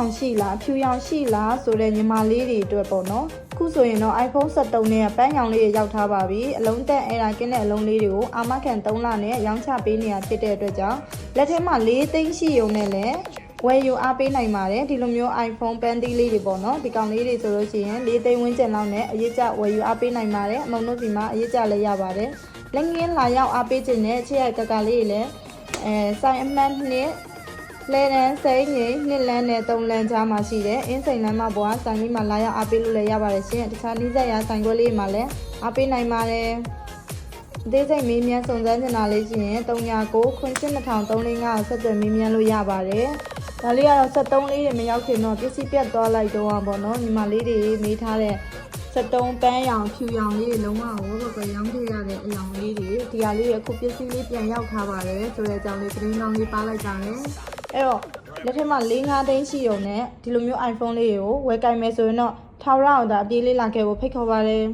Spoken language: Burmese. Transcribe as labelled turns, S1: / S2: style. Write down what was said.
S1: င်ရှိလားဖြူရောင်ရှိလားဆိုတဲ့ညီမလေးတွေအတွက်ပေါ့နော်ခုဆိုရင်တော့ iPhone 13နဲ့ပန်းရောင်လေးရောက်ထားပါပြီအလုံးတက်အဲ့ဒါကင်းတဲ့အလုံးလေးတွေကိုအာမခံ3လနဲ့ရောင်းချပေးနေတာဖြစ်တဲ့အတွက်ကြောင့်လက်ထဲမှာ4သိန်းရှိုံနဲ့လည်းဝယ်ယူအားပေးနိုင်ပါတယ်ဒီလိုမျိုး iPhone ပန်းသီးလေးတွေပေါ့နော်ဒီကောင်လေးတွေဆိုလို့ရှိရင်4သိန်းဝန်းကျင်လောက်နဲ့အရေးကြဝယ်ယူအားပေးနိုင်ပါတယ်အမုံတို့စီမှာအရေးကြလည်းရပါတယ်လက်ငင်းလာရောက်အားပေးခြင်းနဲ့ချစ်ရကကလေးတွေလည်းဆိုင်အမှန်နဲ့လဲတန်းစိမ့်ငိမ့်နှစ်လန်းနဲ့3လန်းကြားမှာရှိတယ်အင်းစိန်လန်းမှာပေါ်ကဆိုင်လေးမှာလာရောက်အားပေးလို့လည်းရပါတယ်ရှင်တခြားနီးစပ်ရာဆိုင်ခွဲလေးမှာလည်းအားပေးနိုင်ပါတယ်အသေးစိတ်မေးမြန်းစုံစမ်းနေတာလေးရှိရင်39ခွန်း7335ကိုဆက်သွယ်မေးမြန်းလို့ရပါတယ်ဒါလေးကတော့73လေးတွေမရောက်ခင်တော့ပစ္စည်းပြတ်သွားလိုက်တော့ပေါ့နော်ညီမလေးတွေမေးထားတဲ့73ပန်းရောင်ဖြူရောင်လေးတွေလုံးဝကိုရောင်းခဲ့ရတဲ့အလောင်လေးတွေဒီဟာလေးအခုပစ္စည်းလေးပြန်ရောက်ထားပါတယ်ဆိုတဲ့အကြောင်းလေးသတင်းတောင်းလေးပါလိုက်ကြတယ်အဲ့တော့လက်ထက်မှာ4-5သိန်းရှိုံနဲ့ဒီလိုမျိုး iPhone လေးကိုဝယ်ကြိုင်မယ်ဆိုရင်တော့ထာဝရအောင်သာအပြေးလေးလာခဲ့ဖို့ဖိတ်ခေါ်ပါတယ်